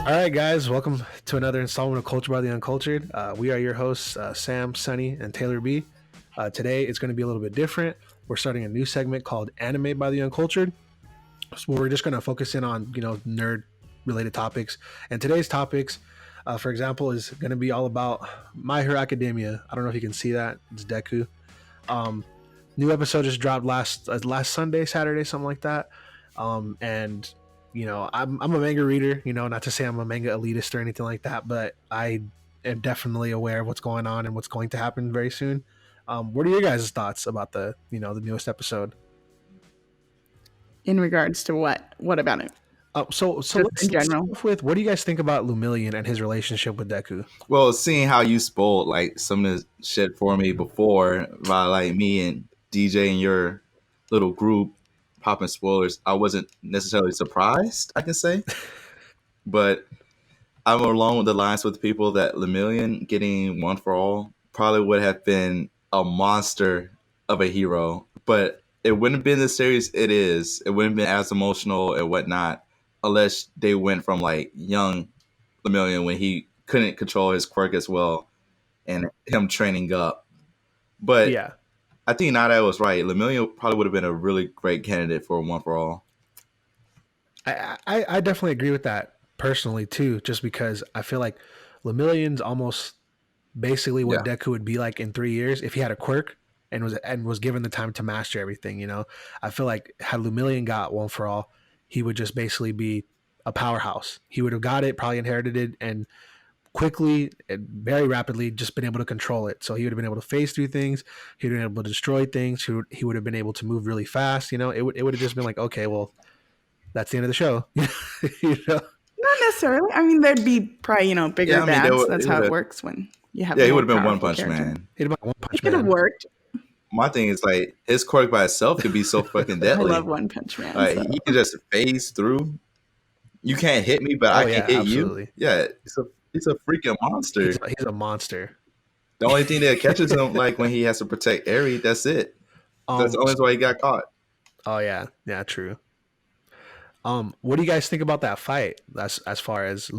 All right, guys, welcome to another installment of Culture by the Uncultured. We are your hosts, Sam, Sunny, and Taylor B. Today, it's going to be a little bit different. We're starting a new segment called Anime by the Uncultured. So we're just going to focus in on, nerd-related topics. And today's topics, for example, is going to be all about My Hero Academia. I don't know if you can see that. It's Deku. New episode just dropped last Sunday, Saturday, something like that. And I'm a manga reader, not to say I'm a manga elitist or anything like that, but I am definitely aware of what's going on and what's going to happen very soon. What are your guys' thoughts about the newest episode? In regards to what? What about it? So let's start off with, what do you guys think about Lemillion and his relationship with Deku? Well, seeing how you spoiled like some of the shit for me before by like me and DJ and your little group popping spoilers, I wasn't necessarily surprised, I can say. But I'm along with the lines with people that Lemillion getting One for All probably would have been a monster of a hero. But it wouldn't have been the series it is. It wouldn't have been as emotional and whatnot unless they went from like young Lemillion when he couldn't control his quirk as well and him training up. But yeah, I think Nada was right. Lemillion probably would have been a really great candidate for One for All. I definitely agree with that personally too, just because I feel like Lemillion's almost basically what Deku would be like in 3 years if he had a quirk and was given the time to master everything. I feel like had Lemillion got One for All, he would just basically be a powerhouse. He would have got it, probably inherited it, and quickly and very rapidly just been able to control it. So he would have been able to phase through things. He would have been able to destroy things. He would have been able to move really fast. It would have just been like, okay, well, that's the end of the show. Not necessarily. I mean, there'd be probably, bigger bads. That's how it works when you have. Yeah, he would have been One Punch Man. He'd have been One Punch Man. It could have worked. My thing is like his quirk by itself could be so fucking deadly. I love One Punch Man. Like he can just phase through. You can't hit me, but I can hit absolutely. You. Yeah, he's a freaking monster. He's a monster. The only thing that catches him, like when he has to protect Eri, that's it. That's the only why he got caught. Oh yeah, true. What do you guys think about that fight? As far as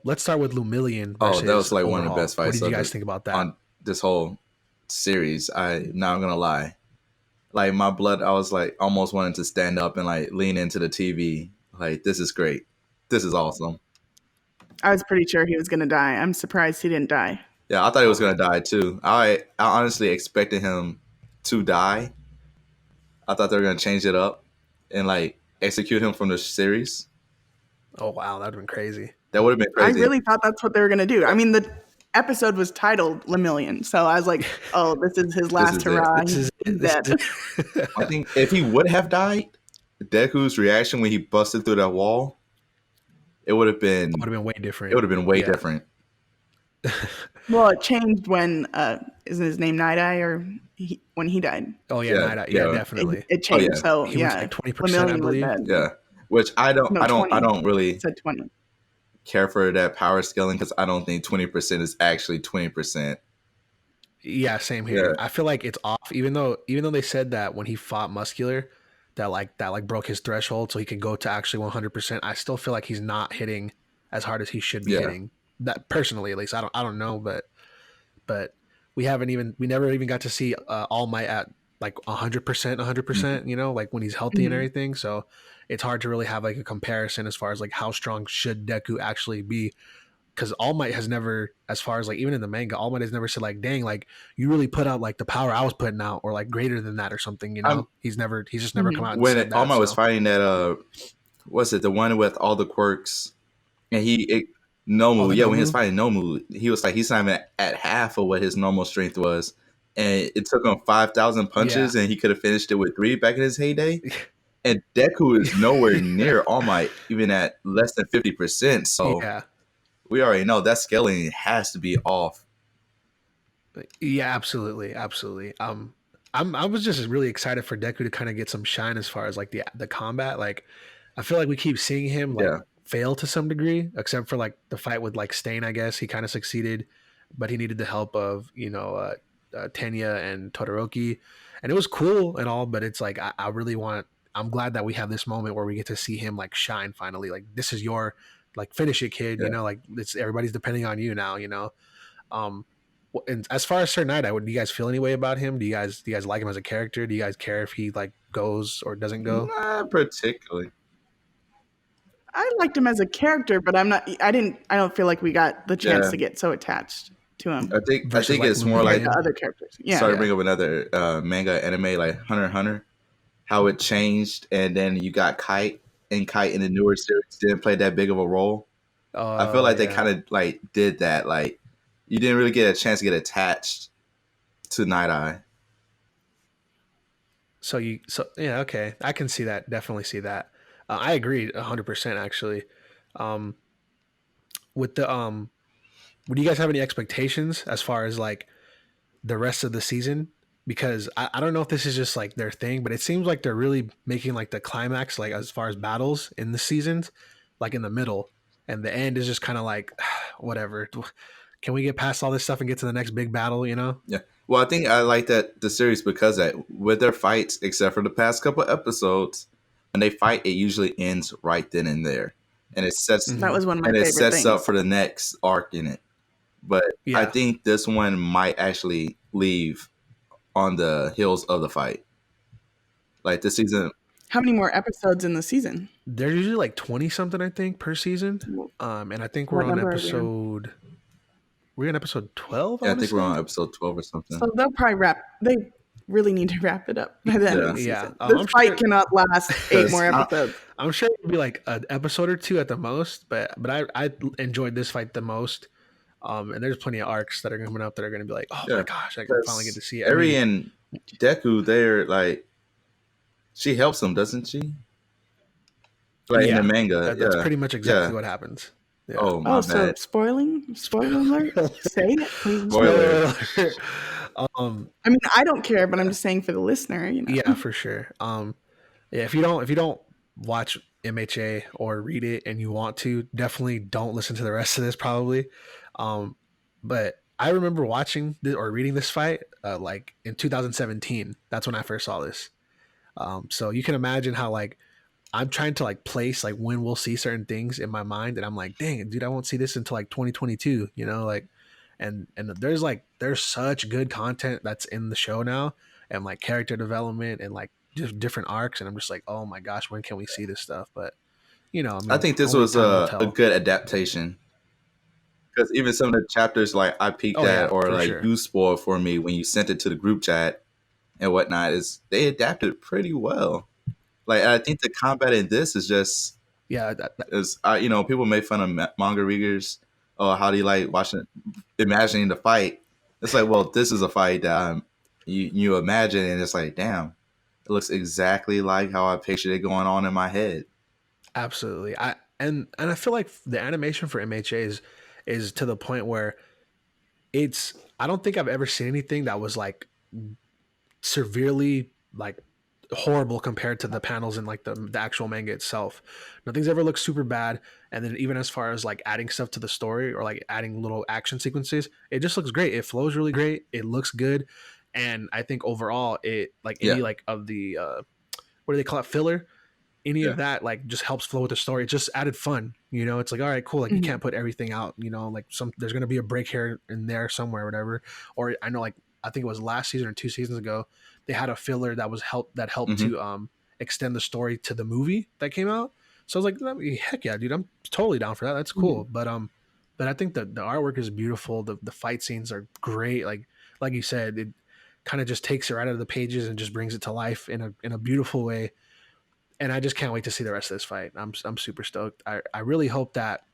let's start with Lemillion. Oh, that was like one of the best fights. What did you guys think about that on this whole series? I'm not gonna lie, like my blood, I was like almost wanting to stand up and like lean into the TV. Like, this is great. This is awesome. I was pretty sure he was gonna die. I'm surprised he didn't die. Yeah, I thought he was gonna die too. I honestly expected him to die. I thought they were gonna change it up and like execute him from the series. Oh wow, that'd have been crazy. That would have been crazy. I really thought that's what they were gonna do. I mean, the episode was titled Lemillion, so I was like, oh, this is his last hurrah. He's dead. I think if he would have died, Deku's reaction when he busted through that wall, it would have been way different. It would have been way different. Well, it changed when isn't his name Night Eye or when he died? Oh yeah, Night Eye. Yeah, definitely. It changed. Oh, yeah. So he was like 20%, I believe. Yeah, which I don't really said 20. Care for that power scaling because I don't think 20% is actually 20%. Yeah, same here. Yeah. I feel like it's off, even though they said that when he fought Muscular, that broke his threshold so he could go to actually 100%. I still feel like he's not hitting as hard as he should be hitting. That personally, at least, I don't know, but we never even got to see All Might at like 100%, like when he's healthy and everything. So it's hard to really have like a comparison as far as like how strong should Deku actually be, because All Might has never, as far as like even in the manga, All Might has never said like, dang, like you really put out like the power I was putting out or like greater than that or something. He's just never come out and when said that. All Might was fighting that what's it, the one with all the quirks, and Nomu, when he was fighting Nomu, he was like, he's not even at half of what his normal strength was. And it took him 5,000 punches and he could have finished it with 3 back in his heyday. And Deku is nowhere near All Might, even at less than 50%. So we already know that scaling has to be off. Yeah, absolutely. I was just really excited for Deku to kind of get some shine as far as like the combat. Like, I feel like we keep seeing him fail to some degree, except for like the fight with like Stain. I guess he kind of succeeded, but he needed the help of Tenya and Todoroki, and it was cool and all. But it's like I'm glad that we have this moment where we get to see him like shine finally. Like, this is your like finish it, kid. Yeah. You know, like it's everybody's depending on you now. You know, and as far as Sir Night, do you guys feel any way about him? Do you guys like him as a character? Do you guys care if he like goes or doesn't go? Not particularly. I liked him as a character, but I don't feel like we got the chance to get so attached to him. I think it's more like the other characters. Yeah. Sorry to bring up another manga anime like Hunter x Hunter, how it changed, and then you got Kite, and Kite in the newer series didn't play that big of a role. I feel like they kind of like did that. Like you didn't really get a chance to get attached to Night Eye. So yeah, okay, I can see that. Definitely see that. I agree 100% actually. With the would you guys have any expectations as far as like the rest of the season? Because I don't know if this is just like their thing, but it seems like they're really making like the climax, like as far as battles in the seasons, like in the middle, and the end is just kind of like whatever. Can we get past all this stuff and get to the next big battle? You know? Yeah. Well, I think I like that the series because that with their fights, except for the past couple episodes, when they fight, it usually ends right then and there, and it sets that was one of my favorite things. Up for the next arc in it. But I think this one might actually leave on the heels of the fight. Like this season. How many more episodes in the season? They're usually like 20 something, I think, per season. And I think we're on episode. We're on episode 12. Yeah, I think we're on episode 12 or something. So they'll probably they really need to wrap it up by then. This fight cannot last 8 more episodes. I'm sure it'll be like an episode or 2 at the most, but I enjoyed this fight the most. And there's plenty of arcs that are coming up that are going to be like, oh my gosh, I can finally get to see it. Eri and Deku, they're like, she helps him, doesn't she? Like in the manga. That's pretty much exactly what happens. Yeah. Oh, my bad. So spoiler alert? Say it, please. Spoiler alert. I mean, I don't care, but I'm just saying for the listener, you know. Yeah, for sure. If you don't watch MHA or read it and you want to, definitely don't listen to the rest of this probably. But I remember watching or reading this fight like in 2017. That's when I first saw this. So you can imagine how like I'm trying to like place like when we'll see certain things in my mind, and I'm like, dang it, dude, I won't see this until like 2022, you know, like, and there's such good content that's in the show now, and like character development and like just different arcs, and I'm just like, oh my gosh, when can we see this stuff? But you know, I think this was a good adaptation, because even some of the chapters like I peeked at or like you spoiled for me when you sent it to the group chat and whatnot, is they adapted pretty well. Like I think the combat in this is just you know, people make fun of manga readers. Oh, how do you like imagining the fight? It's like, well, this is a fight that you imagine, and it's like, damn, it looks exactly like how I pictured it going on in my head. Absolutely, I feel like the animation for MHA is to the point where I don't think I've ever seen anything that was like severely like horrible compared to the panels in like the actual manga itself. Nothing's ever looked super bad. And then even as far as like adding stuff to the story or like adding little action sequences, it just looks great. It flows really great. It looks good. And I think overall it like any like of the what do they call it, filler, any of that like just helps flow with the story. It just added fun, you know. It's like, all right, cool, like you can't put everything out, you know, like there's gonna be a break here and there somewhere or whatever. Or I know like I think it was last season or 2 seasons ago, they had a filler that helped to extend the story to the movie that came out. So I was like, heck yeah, dude, I'm totally down for that. That's cool. But I think the artwork is beautiful. The fight scenes are great. Like you said, it kind of just takes it right out of the pages and just brings it to life in a beautiful way. And I just can't wait to see the rest of this fight. I'm super stoked. I really hope that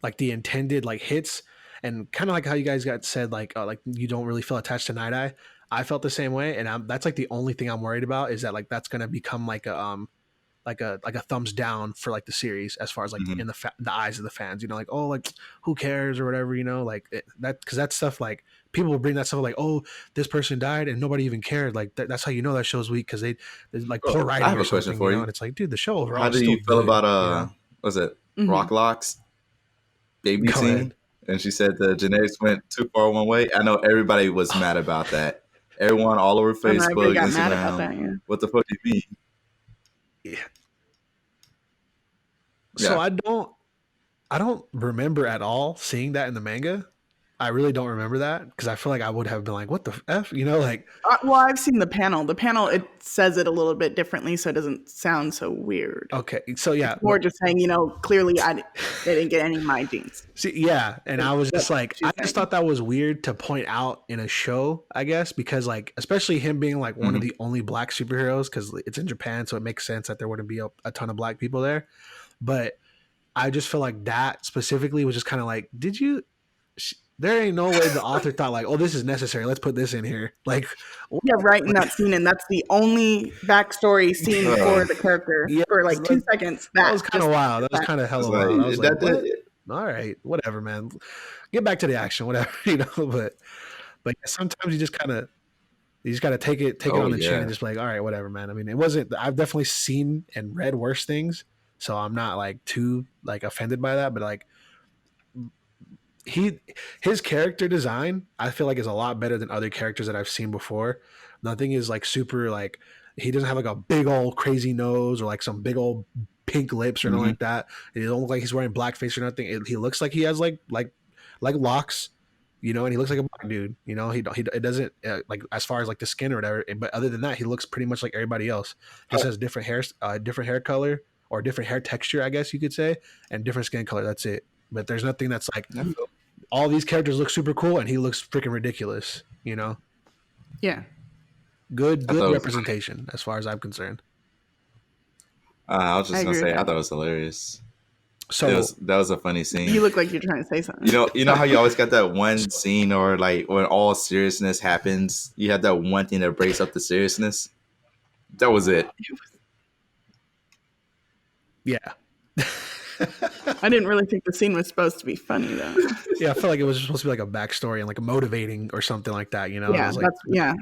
like the intended like hits, and kind of like how you guys got said, like you don't really feel attached to Night Eye. I felt the same way, and that's like the only thing I'm worried about is that like that's gonna become like a thumbs down for like the series as far as like in the eyes of the fans, you know, like, oh, like who cares or whatever, you know, like because that stuff, like people will bring that stuff like, oh, this person died and nobody even cared, like that's how you know that show's weak, because they like poor writing. I have a question for you. And it's like, dude, the show overall. How do you feel about was it Rock Lock's baby scene? And she said the genetics went too far one way. I know everybody was mad about that. Everyone all over Facebook, Instagram. What the fuck do you mean? Yeah. So I don't remember at all seeing that in the manga. I really don't remember that because I feel like I would have been like, "What the f?" You know, like. Well, I've seen the panel. The panel, it says it a little bit differently, so it doesn't sound so weird. Okay, so yeah, it's more just saying, clearly they didn't get any of my genes. See, yeah, and I was just like, I just thought that was weird to point out in a show, I guess, because like, especially him being like one of the only black superheroes, because it's in Japan, so it makes sense that there wouldn't be a ton of black people there. But I just feel like that specifically was just kind of like, there ain't no way the author thought like, oh, this is necessary. Let's put this in here. Like, yeah, right in that scene, and that's the only backstory scene for the character for like 2 seconds. That was kind of wild. That was kind of hella wild. I was like, what? All right, whatever, man. Get back to the action, whatever, But yeah, sometimes you just got to take it on the chin and just be like, all right, whatever, man. I mean, it wasn't. I've definitely seen and read worse things, so I'm not like too like offended by that. But like, his character design, I feel like is a lot better than other characters that I've seen before. Nothing is like super like he doesn't have like a big old crazy nose or like some big old pink lips or nothing like that. It don't look like he's wearing blackface or nothing. He looks like he has like locks, and he looks like a black dude. He it doesn't like as far as like the skin or whatever. But other than that, he looks pretty much like everybody else. Just has different hair color or different hair texture, I guess you could say, and different skin color. That's it. But there's nothing that's like all these characters look super cool and he looks freaking ridiculous. Yeah. Good representation as far as I'm concerned. I was just gonna say, I thought it was hilarious. So that was a funny scene. You look like you're trying to say something. You know how you always got that one scene, or like when all seriousness happens, you have that one thing that breaks up the seriousness. That was it. Yeah. I didn't really think the scene was supposed to be funny though. Yeah, I feel like it was supposed to be like a backstory and like a motivating or something like that. Yeah, it was like,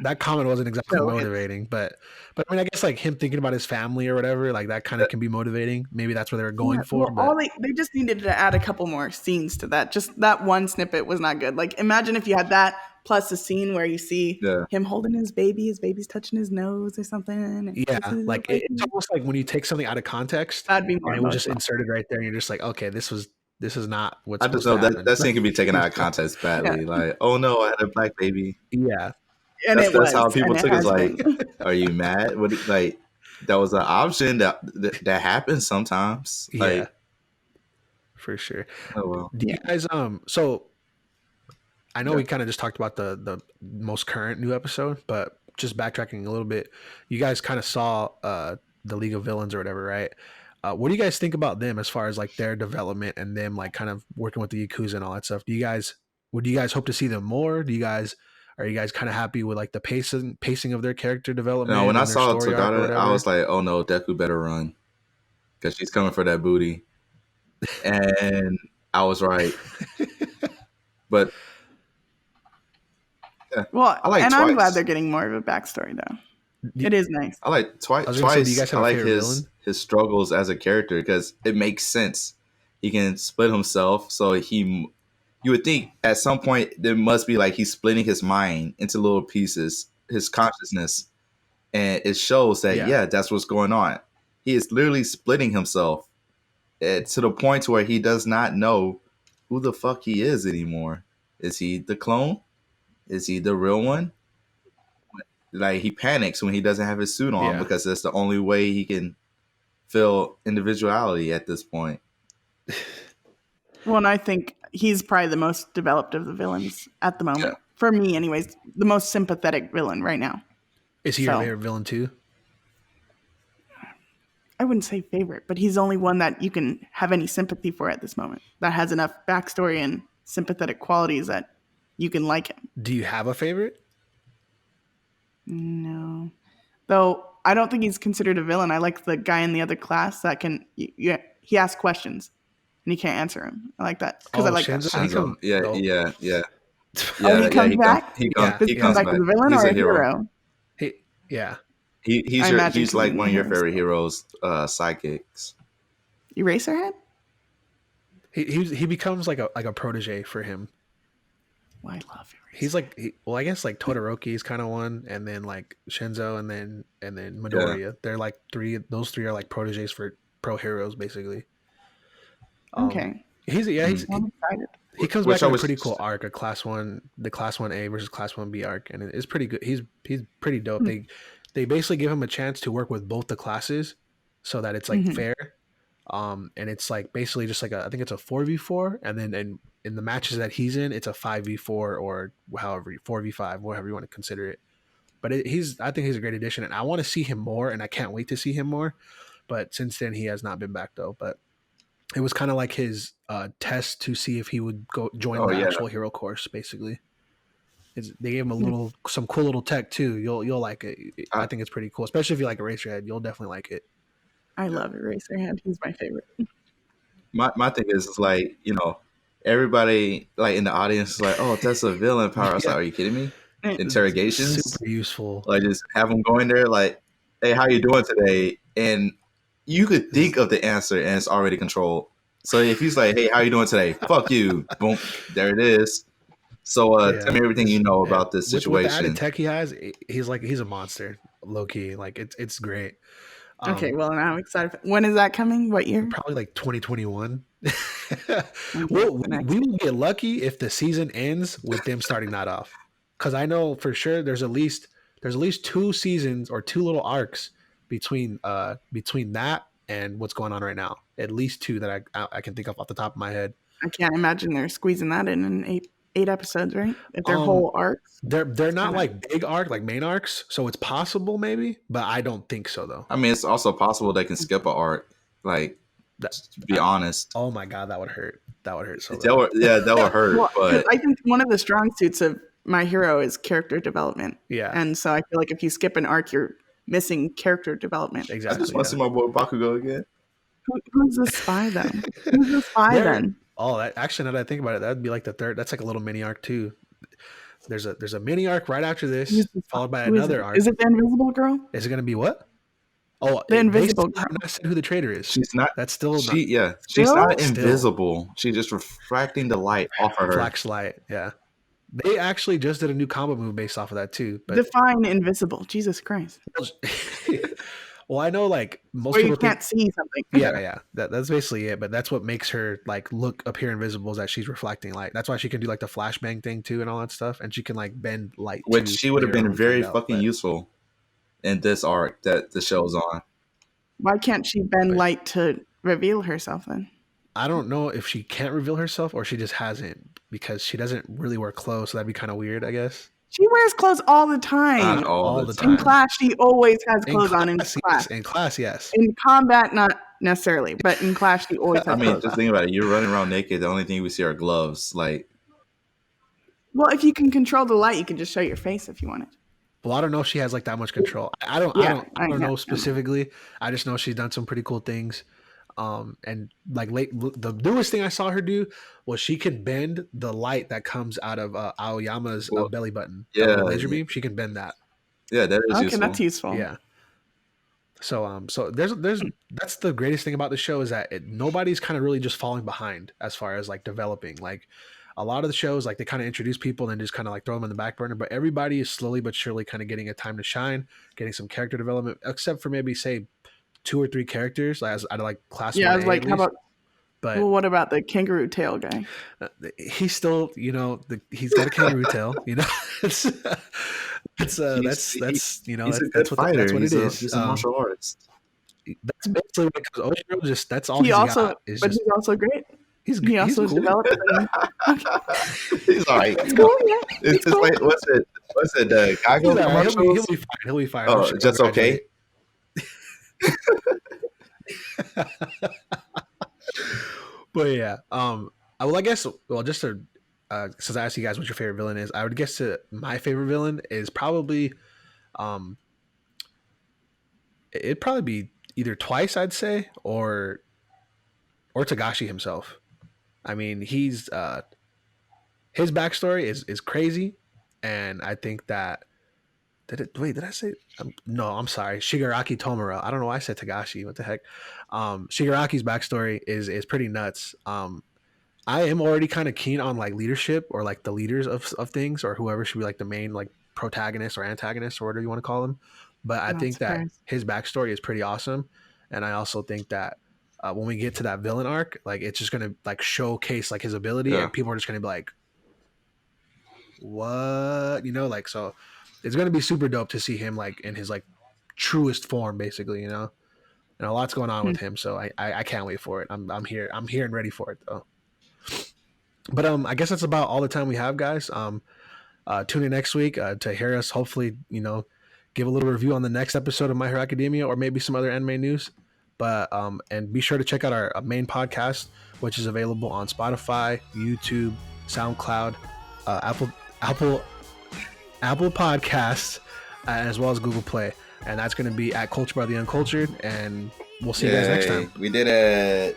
that comment wasn't exactly motivating, but I mean, I guess like him thinking about his family or whatever, like that kind of can be motivating. Maybe that's what they were going for. Well, they just needed to add a couple more scenes to that. Just that one snippet was not good. Like, imagine if you had that plus a scene where you see him holding his baby's touching his nose or something. Yeah, like it's almost like when you take something out of context, that'd be more. And it was just inserted right there, and you're just like, okay, this is not what's. I just know that scene can be taken out of context badly. Like, oh no, I had a black baby. Yeah, and that's how people took it. Like, are you mad? What like that was an option that happens sometimes. Yeah, for sure. Oh well. Do you guys so? I know we kind of just talked about the most current new episode, but just backtracking a little bit, you guys kind of saw the League of Villains or whatever, right? What do you guys think about them as far as like their development and them like kind of working with the Yakuza and all that stuff? Would you guys hope to see them more? Are you guys kind of happy with like the pacing of their character development? No, when I saw Tagada, I was like, oh no, Deku better run because she's coming for that booty, and I was right, but. Yeah. Well, I'm glad they're getting more of a backstory though. It is nice. I like Twice. I like his struggles as a character because it makes sense. He can split himself, so you would think at some point there must be like he's splitting his mind into little pieces, his consciousness, and it shows that that's what's going on. He is literally splitting himself to the point where he does not know who the fuck he is anymore. Is he the clone? Is he the real one? Like he panics when he doesn't have his suit on because that's the only way he can feel individuality at this point. Well, and I think he's probably the most developed of the villains at the moment. For me, anyways, the most sympathetic villain right now. Is he your favorite villain too? I wouldn't say favorite, but he's the only one that you can have any sympathy for at this moment. That has enough backstory and sympathetic qualities that you can like him. Do you have a favorite? No. Though I don't think he's considered a villain. I like the guy in the other class that can he asks questions and he can't answer them. I like that because I like Shinzo? Shinzo. Yeah. Oh, he comes back? He comes back as a villain or a hero? He's like one of your favorite heroes, sidekicks. Eraserhead? He becomes like a protege for him. Well, I love Eraserhead. He's like, I guess like Todoroki is kind of one, and then like Shinzo, and then Midoriya. They're like those three are like proteges for pro heroes, basically. Okay. He's I'm excited. he comes back in a pretty cool arc, the Class 1A versus Class 1B arc, and it's pretty good. He's pretty dope. They basically give him a chance to work with both the classes so that it's like fair. And it's like basically just like I think it's a 4v4, and then in the matches that he's in, it's a 5v4 or however 4v5, whatever you want to consider it. But I think he's a great addition, and I want to see him more, and I can't wait to see him more. But since then, he has not been back though. But it was kind of like his test to see if he would go join the actual hero course. Basically, they gave him some cool little tech too. You'll like it. I think it's pretty cool, especially if you like Eraserhead. You'll definitely like it. I love Eraserhead. He's my favorite. My thing is like, everybody like in the audience is like, oh, that's a villain power. I was like, are you kidding me? Interrogations, super useful. Like just have them go in there like, hey, how you doing today? And you could think of the answer and it's already controlled. So if he's like, hey, how you doing today? Fuck you. Boom, there it is. So tell me everything you know about this situation. With the added tech he has, he's a monster, low key. Like it's great. Okay, well, now I'm excited. When is that coming? What year? Probably like 2021. We will get lucky if the season ends with them starting that off, because I know for sure there's at least 2 seasons or 2 little arcs between that and what's going on right now. At least 2 that I can think of off the top of my head. I can't imagine they're squeezing that in 8 episodes, right? If they're whole arcs. They're not like big arc, like main arcs, so it's possible maybe, but I don't think so though. I mean, it's also possible they can skip an arc. Like, to be honest. Oh my god, that would hurt. That would hurt so bad. That would hurt. Well, but I think one of the strong suits of My Hero is character development. Yeah. And so I feel like if you skip an arc, you're missing character development. Exactly. I just want to see my boy Bakugo again. Who's the spy then? Who's the spy then? Oh, actually, now that I think about it, that'd be like the third. That's like a little mini arc too. There's a mini arc right after this, followed by another arc. Is it the Invisible Girl? Is it going to be what? Oh, the Invisible Girl. I've not said who the traitor is. She's not. That's still. She's not invisible. She's just refracting the light off of her. Flax light. Yeah. They actually just did a new combo move based off of that too. But define invisible. Jesus Christ. Well, I know like most people you can't see something. Yeah. That's basically it. But that's what makes her like appear invisible, is that she's reflecting light. That's why she can do like the flashbang thing too and all that stuff, and she can like bend light. Which she would have been very fucking useful in this arc that the show's on. Why can't she bend light to reveal herself then? I don't know if she can't reveal herself or she just hasn't, because she doesn't really wear clothes, so that'd be kind of weird, I guess. She wears clothes all the time. Not all the time. In class, she always has clothes on in class. In class, yes. In combat, not necessarily, but in class, she always has clothes just think about it. You're running around naked. The only thing we see are gloves. Like, well, if you can control the light, you can just show your face if you want it. Well, I don't know if she has like that much control. I don't know specifically. I just know she's done some pretty cool things. And like the newest thing I saw her do was she can bend the light that comes out of Aoyama's belly button. Yeah, laser beam. She can bend that. Yeah, that is useful. That's useful. Yeah. So there's that's the greatest thing about the show, is that nobody's kind of really just falling behind as far as like developing. Like a lot of the shows, like they kind of introduce people and then just kind of like throw them in the back burner, but everybody is slowly but surely kind of getting a time to shine, getting some character development, except for maybe say 2 or 3 characters out of like class 1A. Yeah, I was like, how about? But what about the kangaroo tail guy? He's still, he's got a kangaroo tail. That's that's what it is. He's a martial artist. That's basically what it comes. Oshiro that's all he's also great. He also cool. developed. He's all right. It's cool, yeah. It's cool. Like, what's it? The Kago commercials? He'll be fine. Oh, just okay. But yeah, I guess just to since I asked you guys what your favorite villain is, I would guess my favorite villain is probably it'd probably be either Twice, I'd say, or Tagashi himself. I mean, he's his backstory is crazy, and I think that did I say? No, I'm sorry. Shigaraki Tomura. I don't know why I said Tagashi. What the heck? Shigaraki's backstory is pretty nuts. I am already kind of keen on like leadership, or like the leaders of things, or whoever should be like the main like protagonist or antagonist or whatever you want to call them. But I think that his backstory is pretty awesome. And I also think that when we get to that villain arc, like it's just gonna like showcase like his ability, and people are just gonna be like, what, you know, like, so it's gonna be super dope to see him like in his like truest form, basically, you know. And a lot's going on with him, so I can't wait for it. I'm here and ready for it though. But I guess that's about all the time we have, guys. Tune in next week to hear us hopefully, you know, give a little review on the next episode of My Hero Academia or maybe some other anime news. But and be sure to check out our main podcast, which is available on Spotify, YouTube, SoundCloud, Apple Podcasts, as well as Google Play. And that's going to be at Culture by the Uncultured. And we'll see you guys next time. We did it.